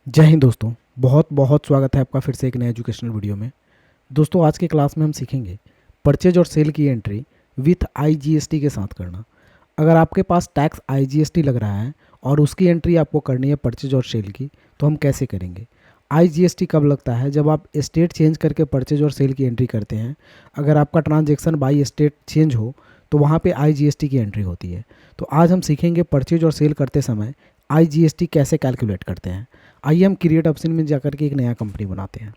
जय हिंद दोस्तों। बहुत बहुत स्वागत है आपका फिर से एक नए एजुकेशनल वीडियो में। दोस्तों आज की क्लास में हम सीखेंगे परचेज और सेल की एंट्री विथ आईजीएसटी के साथ करना। अगर आपके पास टैक्स आईजीएसटी लग रहा है और उसकी एंट्री आपको करनी है परचेज और सेल की, तो हम कैसे करेंगे? आईजीएसटी कब लगता है? जब आप स्टेट चेंज करके परचेज और सेल की एंट्री करते हैं। अगर आपका ट्रांजेक्शन बाई स्टेट चेंज हो तो वहाँ पे आईजीएसटी की एंट्री होती है। तो आज हम सीखेंगे परचेज और सेल करते समय आईजीएसटी कैसे कैलकुलेट करते हैं। आइए हम क्रिएट ऑप्शन में जाकर के एक नया कंपनी बनाते हैं।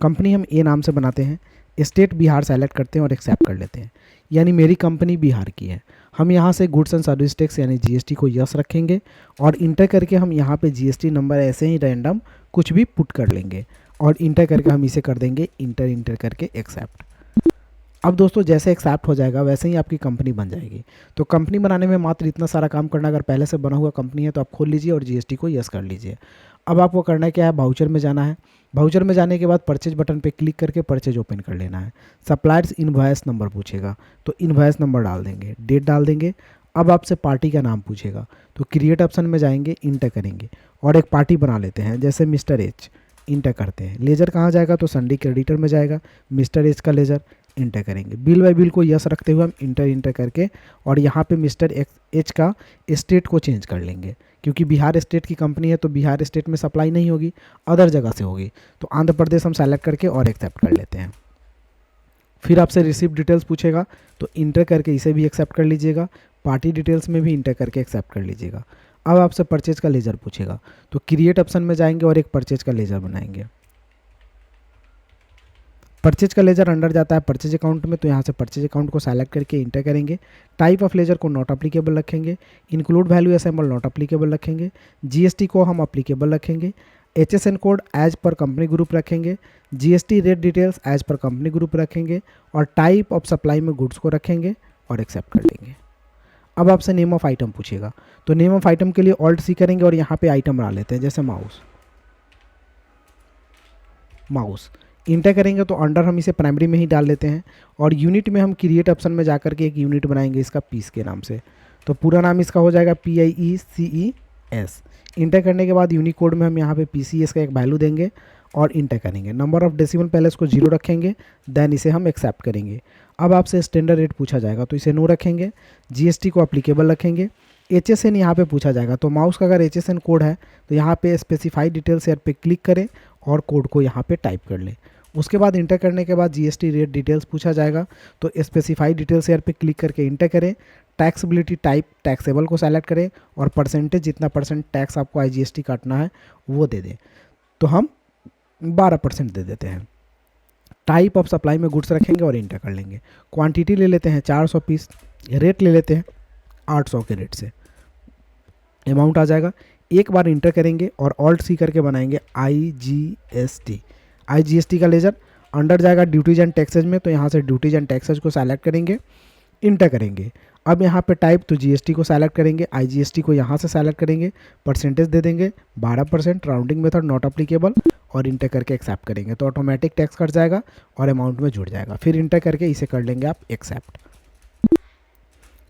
कंपनी हम ए नाम से बनाते हैं, स्टेट बिहार सेलेक्ट करते हैं और एक्सेप्ट कर लेते हैं। यानी मेरी कंपनी बिहार की है। हम यहाँ से गुड्स एंड सर्विस टैक्स यानी जीएसटी को यस रखेंगे और इंटर करके हम यहाँ पे जीएसटी नंबर ऐसे ही रैंडम कुछ भी पुट कर लेंगे और इंटर करके हम इसे कर देंगे इंटर करके एक्सेप्ट। अब दोस्तों जैसे एक्सेप्ट हो जाएगा वैसे ही आपकी कंपनी बन जाएगी। तो कंपनी बनाने में मात्र इतना सारा काम करना, अगर पहले से बना हुआ कंपनी है तो आप खोल लीजिए और जीएसटी को यस कर लीजिए। अब आपको करना क्या है, वाउचर में जाना है। वाउचर में जाने के बाद परचेज बटन पे क्लिक करके परचेज ओपन कर लेना है। सप्लायर्स इनवॉइस नंबर पूछेगा तो इनवॉइस नंबर डाल देंगे, डेट डाल देंगे। अब आपसे पार्टी का नाम पूछेगा तो क्रिएट ऑप्शन में जाएंगे, इंटर करेंगे और एक पार्टी बना लेते हैं जैसे मिस्टर एच। इंटर करते हैं। लेजर कहाँ जाएगा तो संडी क्रेडिटर में जाएगा, मिस्टर एच का लेजर इंटर करेंगे। बिल बाय बिल को यस रखते हुए हम इंटर करके और यहाँ पे मिस्टर एच का स्टेट को चेंज कर लेंगे, क्योंकि बिहार स्टेट की कंपनी है तो बिहार स्टेट में सप्लाई नहीं होगी, अदर जगह से होगी। तो आंध्र प्रदेश हम सेलेक्ट करके और एक्सेप्ट कर लेते हैं। फिर आपसे रिसिप्ट डिटेल्स पूछेगा तो इंटर करके इसे भी एक्सेप्ट कर लीजिएगा। पार्टी डिटेल्स में भी इंटर करके एक्सेप्ट कर लीजिएगा। अब आपसे परचेज का लेजर पूछेगा तो क्रिएट ऑप्शन में जाएंगे और एक परचेज का लेजर बनाएंगे। परचेज का लेजर अंडर जाता है परचेज अकाउंट में, तो यहाँ से परचेज अकाउंट को सेलेक्ट करके इंटर करेंगे। टाइप ऑफ लेजर को नॉट अप्लीकेबल रखेंगे। Include value assessable not applicable रखेंगे। जीएसटी को हम अप्लीकेबल रखेंगे। HSN code as per company group रखेंगे। GST rate details as per company group रखेंगे और टाइप ऑफ सप्लाई में गुड्स को रखेंगे और एक्सेप्ट कर लेंगे। अब आपसे नेम ऑफ आइटम पूछेगा तो नेम ऑफ आइटम के लिए ऑल्ट सी करेंगे और यहाँ पे आइटम बना लेते हैं जैसे माउस। इंटर करेंगे तो अंडर हम इसे प्राइमरी में ही डाल लेते हैं और यूनिट में हम क्रिएट ऑप्शन में जाकर के एक यूनिट बनाएंगे इसका पीस के नाम से। तो पूरा नाम इसका हो जाएगा PIECES। इंटर करने के बाद यूनिकोड में हम यहाँ पे PCS का एक वैल्यू देंगे और इंटर करेंगे। नंबर ऑफ डेसिमल पहले इसको 0 रखेंगे, देन इसे हम एक्सेप्ट करेंगे। अब आपसे स्टैंडर्ड रेट पूछा जाएगा तो इसे नो रखेंगे। जीएसटी को अप्लीकेबल रखेंगे। HSN यहाँ पे पूछा जाएगा तो माउस का अगर HSN कोड है तो यहाँ पे स्पेसिफाइड डिटेल्स एयर पे क्लिक करें और कोड को यहाँ पे टाइप कर लें। उसके बाद इंटर करने के बाद जीएसटी रेट डिटेल्स पूछा जाएगा तो स्पेसिफाइड डिटेल्स एयर पे क्लिक करके इंटर करें। टैक्सेबिलिटी टाइप टैक्सेबल को सेलेक्ट करें और परसेंटेज जितना परसेंट टैक्स आपको आईजीएसटी काटना है वो दे दें। तो हम 12% दे देते हैं। टाइप ऑफ सप्लाई में गुड्स रखेंगे और इंटर कर लेंगे। क्वांटिटी ले लेते हैं 400 पीस। रेट ले लेते हैं 800 के रेट से। अमाउंट आ जाएगा। एक बार इंटर करेंगे और ऑल्ट सी करके बनाएंगे आईजीएसटी का लेजर। अंडर जाएगा ड्यूटीज एंड टैक्सेज में, तो यहाँ से ड्यूटीज एंड टैक्सेज को सेलेक्ट करेंगे, इंटर करेंगे। अब यहाँ पे टाइप तो जीएसटी को सेलेक्ट करेंगे, आईजीएसटी को यहाँ से सेलेक्ट करेंगे, परसेंटेज दे देंगे 12%, राउंडिंग मेथड नॉट अप्लीकेबल और इंटर करके एक्सेप्ट करेंगे तो ऑटोमेटिक टैक्स कट जाएगा और अमाउंट में जुड़ जाएगा। फिर इंटर करके इसे कर लेंगे आप एक्सेप्ट।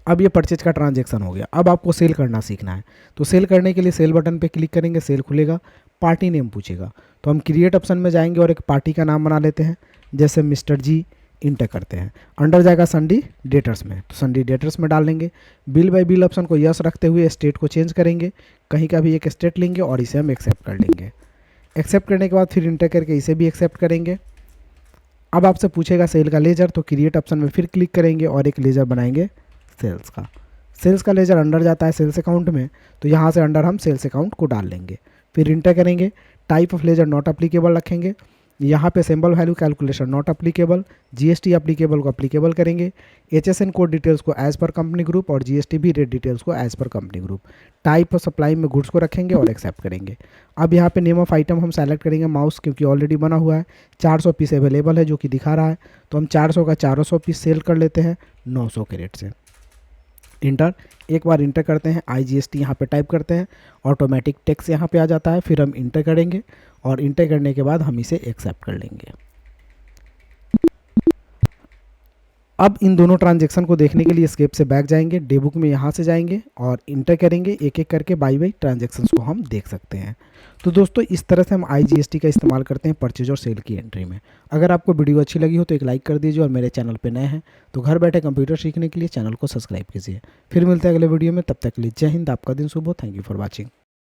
अब ये परचेज का ट्रांजैक्शन हो गया। अब आपको सेल करना सीखना है तो सेल करने के लिए सेल बटन पे क्लिक करेंगे, सेल खुलेगा। पार्टी नेम पूछेगा तो हम क्रिएट ऑप्शन में जाएंगे और एक पार्टी का नाम बना लेते हैं जैसे मिस्टर जी। इंटर करते हैं। अंडर जाएगा संडी डेटर्स में, तो संडी डेटर्स में डाल लेंगे। बिल बाय बिल ऑप्शन को यस रखते हुए स्टेट को चेंज करेंगे, कहीं का भी एक स्टेट लेंगे और इसे हम एक्सेप्ट कर लेंगे। एक्सेप्ट करने के बाद फिर इंटर करके इसे भी एक्सेप्ट करेंगे। अब आपसे पूछेगा सेल का लेजर तो क्रिएट ऑप्शन में फिर क्लिक करेंगे और एक लेजर बनाएंगे सेल्स का। सेल्स का लेजर अंडर जाता है सेल्स अकाउंट में, तो यहाँ से अंडर हम सेल्स अकाउंट को डाल लेंगे। फिर इंटर करेंगे। Type of ledger not applicable रखेंगे। यहाँ पे symbol value calculation not applicable. GST applicable को अप्लीकेबल करेंगे। एचएसएन कोड डिटेल्स को एज पर कंपनी ग्रुप और जीएसटी भी रेट डिटेल्स को as per company group. Type of supply में गुड्स को रखेंगे और एक्सेप्ट करेंगे। अब यहाँ पे नेम ऑफ आइटम हम सेलेक्ट करेंगे माउस, क्योंकि ऑलरेडी बना हुआ है। 400 पीस अवेलेबल है जो कि दिखा रहा है, तो हम 400 का 400 पीस सेल कर लेते हैं 900 के रेट से। इंटर। एक बार इंटर करते हैं, आईजीएसटी यहाँ पे टाइप करते हैं, ऑटोमेटिक टैक्स यहाँ पे आ जाता है। फिर हम इंटर करेंगे और इंटर करने के बाद हम इसे एक्सेप्ट कर लेंगे। अब इन दोनों ट्रांजेक्शन को देखने के लिए स्केप से बैक जाएंगे, डे बुक में यहाँ से जाएंगे और इंटर करेंगे, एक एक करके बाई बाई ट्रांजेक्शन्स को हम देख सकते हैं। तो दोस्तों इस तरह से हम IGST का इस्तेमाल करते हैं परचेज और सेल की एंट्री में। अगर आपको वीडियो अच्छी लगी हो तो एक लाइक कर दीजिए और मेरे चैनल पर नए हैं तो घर बैठे कंप्यूटर सीखने के लिए चैनल को सब्सक्राइब कीजिए। फिर मिलते हैं अगले वीडियो में, तब तक के लिए जय हिंद, आपका दिन शुभ हो। Thank you for watching.